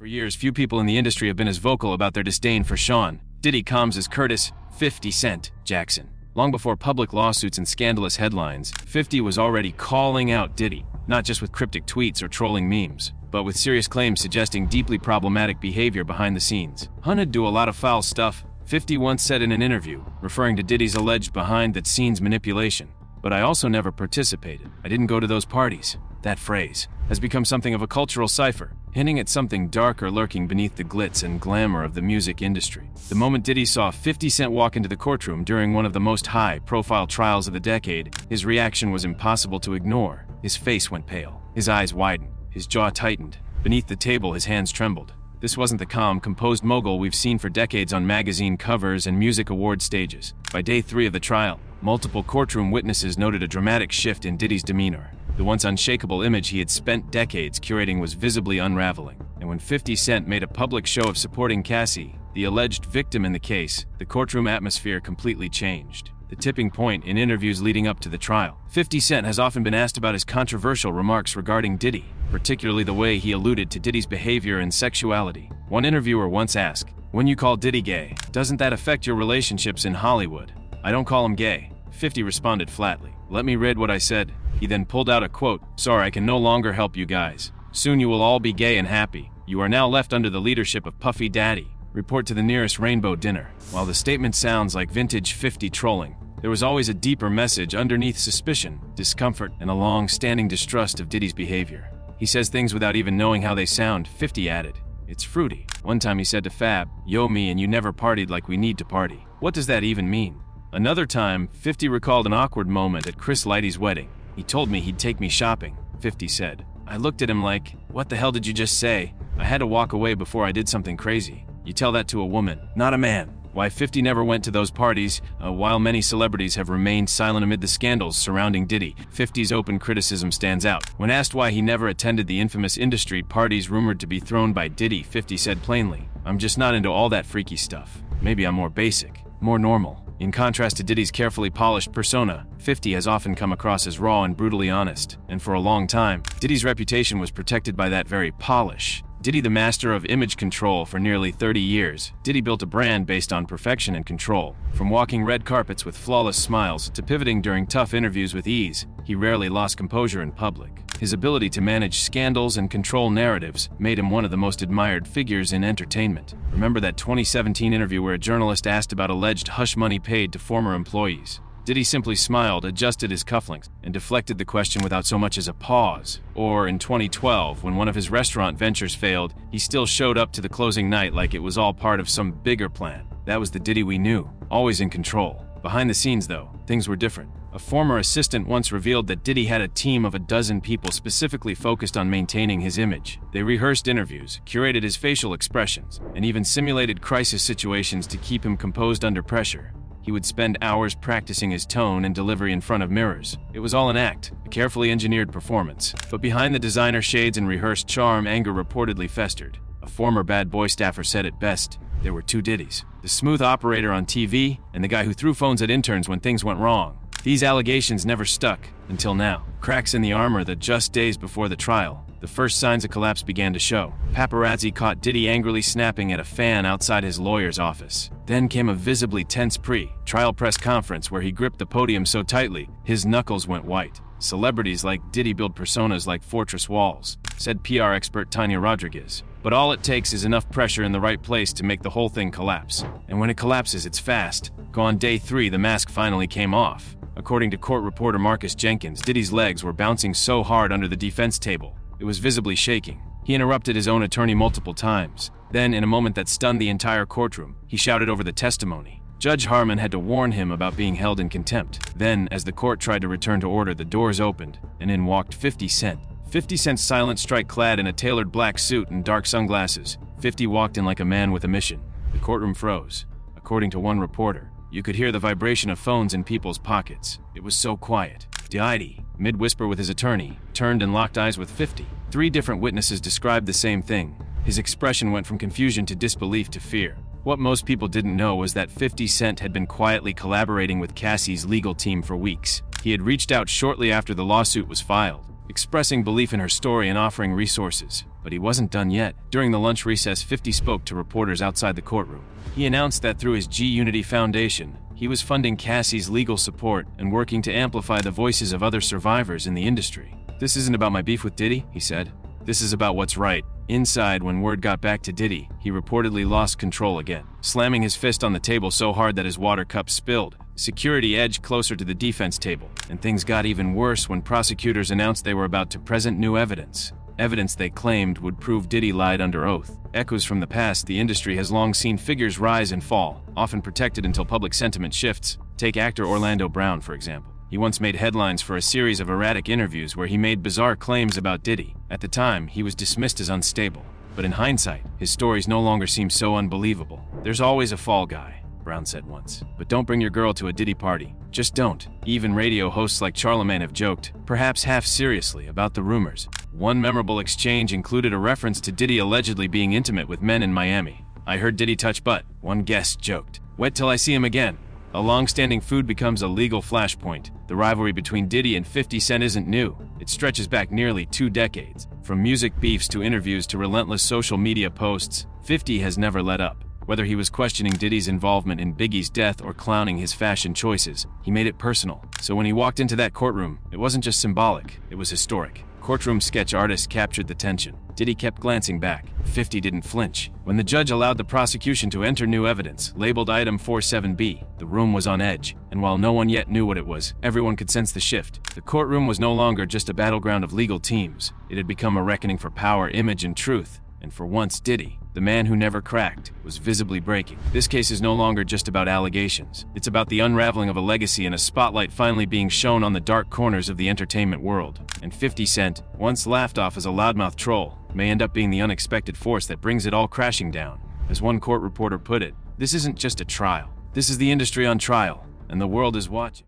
For years, few people in the industry have been as vocal about their disdain for Sean Diddy Combs as Curtis 50 Cent Jackson. Long before public lawsuits and scandalous headlines, 50 was already calling out Diddy, not just with cryptic tweets or trolling memes, but with serious claims suggesting deeply problematic behavior behind the scenes. Hunn'd do a lot of foul stuff, 50 once said in an interview, referring to Diddy's alleged behind-the-scenes manipulation. But I also never participated. I didn't go to those parties. That phrase has become something of a cultural cipher, hinting at something darker lurking beneath the glitz and glamour of the music industry. The moment Diddy saw 50 Cent walk into the courtroom during one of the most high-profile trials of the decade, his reaction was impossible to ignore. His face went pale, his eyes widened, his jaw tightened. Beneath the table, his hands trembled. This wasn't the calm, composed mogul we've seen for decades on magazine covers and music award stages. By day 3 of the trial, multiple courtroom witnesses noted a dramatic shift in Diddy's demeanor. The once unshakable image he had spent decades curating was visibly unraveling. And when 50 Cent made a public show of supporting Cassie, the alleged victim in the case, the courtroom atmosphere completely changed. The tipping point in interviews leading up to the trial. 50 Cent has often been asked about his controversial remarks regarding Diddy, particularly the way he alluded to Diddy's behavior and sexuality. One interviewer once asked, "When you call Diddy gay, doesn't that affect your relationships in Hollywood?" "I don't call him gay," 50 responded flatly. "Let me read what I said." He then pulled out a quote, "Sorry, I can no longer help you guys. Soon you will all be gay and happy. You are now left under the leadership of Puffy Daddy. Report to the nearest rainbow dinner." While the statement sounds like vintage 50 trolling, there was always a deeper message underneath: suspicion, discomfort, and a long-standing distrust of Diddy's behavior. He says things without even knowing how they sound, 50 added. "It's fruity." One time he said to Fab, "Yo, me and you never partied like we need to party. What does that even mean?" Another time, 50 recalled an awkward moment at Chris Lighty's wedding. "He told me he'd take me shopping," 50 said. "I looked at him like, what the hell did you just say? I had to walk away before I did something crazy." You tell that to a woman, not a man. Why 50 never went to those parties, while many celebrities have remained silent amid the scandals surrounding Diddy, 50's open criticism stands out. When asked why he never attended the infamous industry parties rumored to be thrown by Diddy, 50 said plainly, "I'm just not into all that freaky stuff. Maybe I'm more basic, more normal." In contrast to Diddy's carefully polished persona, 50 has often come across as raw and brutally honest, and for a long time, Diddy's reputation was protected by that very polish. Diddy, the master of image control for nearly 30 years, Diddy built a brand based on perfection and control. From walking red carpets with flawless smiles to pivoting during tough interviews with ease, he rarely lost composure in public. His ability to manage scandals and control narratives made him one of the most admired figures in entertainment. Remember that 2017 interview where a journalist asked about alleged hush money paid to former employees? Diddy simply smiled, adjusted his cufflinks, and deflected the question without so much as a pause. Or in 2012, when one of his restaurant ventures failed, he still showed up to the closing night like it was all part of some bigger plan. That was the Diddy we knew, always in control. Behind the scenes, though, things were different. A former assistant once revealed that Diddy had a team of a dozen people specifically focused on maintaining his image. They rehearsed interviews, curated his facial expressions, and even simulated crisis situations to keep him composed under pressure. He would spend hours practicing his tone and delivery in front of mirrors. It was all an act, a carefully engineered performance. But behind the designer shades and rehearsed charm, anger reportedly festered. A former Bad Boy staffer said it best: there were two Diddys. The smooth operator on TV and the guy who threw phones at interns when things went wrong. These allegations never stuck, until now. Cracks in the armor that just days before the trial, the first signs of collapse began to show. Paparazzi caught Diddy angrily snapping at a fan outside his lawyer's office. Then came a visibly tense pre-trial press conference where he gripped the podium so tightly, his knuckles went white. Celebrities like Diddy build personas like fortress walls, said PR expert Tanya Rodriguez. But all it takes is enough pressure in the right place to make the whole thing collapse. And when it collapses, it's fast. On day 3, the mask finally came off. According to court reporter Marcus Jenkins, Diddy's legs were bouncing so hard under the defense table, it was visibly shaking. He interrupted his own attorney multiple times. Then, in a moment that stunned the entire courtroom, he shouted over the testimony. Judge Harmon had to warn him about being held in contempt. Then, as the court tried to return to order, the doors opened, and in walked 50 Cent. 50 Cent's silent strike clad in a tailored black suit and dark sunglasses. 50 walked in like a man with a mission. The courtroom froze. According to one reporter, you could hear the vibration of phones in people's pockets. It was so quiet. Diddy, mid-whisper with his attorney, turned and locked eyes with 50. 3 different witnesses described the same thing. His expression went from confusion to disbelief to fear. What most people didn't know was that 50 Cent had been quietly collaborating with Cassie's legal team for weeks. He had reached out shortly after the lawsuit was filed, expressing belief in her story and offering resources. But he wasn't done yet. During the lunch recess, 50 spoke to reporters outside the courtroom. He announced that through his G-Unity Foundation, he was funding Cassie's legal support and working to amplify the voices of other survivors in the industry. "This isn't about my beef with Diddy," he said. "This is about what's right." Inside, when word got back to Diddy, he reportedly lost control again, slamming his fist on the table so hard that his water cup spilled. Security edged closer to the defense table, and things got even worse when prosecutors announced they were about to present new evidence. Evidence they claimed would prove Diddy lied under oath. Echoes from the past, the industry has long seen figures rise and fall, often protected until public sentiment shifts. Take actor Orlando Brown, for example. He once made headlines for a series of erratic interviews where he made bizarre claims about Diddy. At the time, he was dismissed as unstable. But in hindsight, his stories no longer seem so unbelievable. "There's always a fall guy," Brown said once. "But don't bring your girl to a Diddy party. Just don't." Even radio hosts like Charlemagne have joked, perhaps half seriously, about the rumors. One memorable exchange included a reference to Diddy allegedly being intimate with men in Miami. "I heard Diddy touch butt," one guest joked. "Wait till I see him again." A long-standing feud becomes a legal flashpoint. The rivalry between Diddy and 50 Cent isn't new. It stretches back nearly 2 decades. From music beefs to interviews to relentless social media posts, 50 has never let up. Whether he was questioning Diddy's involvement in Biggie's death or clowning his fashion choices, he made it personal. So when he walked into that courtroom, it wasn't just symbolic, it was historic. Courtroom sketch artists captured the tension. Diddy kept glancing back. 50 didn't flinch. When the judge allowed the prosecution to enter new evidence, labeled Item 47B, the room was on edge. And while no one yet knew what it was, everyone could sense the shift. The courtroom was no longer just a battleground of legal teams. It had become a reckoning for power, image, and truth. And for once, Diddy, the man who never cracked, was visibly breaking. This case is no longer just about allegations. It's about the unraveling of a legacy and a spotlight finally being shown on the dark corners of the entertainment world. And 50 Cent, once laughed off as a loudmouth troll, may end up being the unexpected force that brings it all crashing down. As one court reporter put it, "This isn't just a trial. This is the industry on trial, and the world is watching."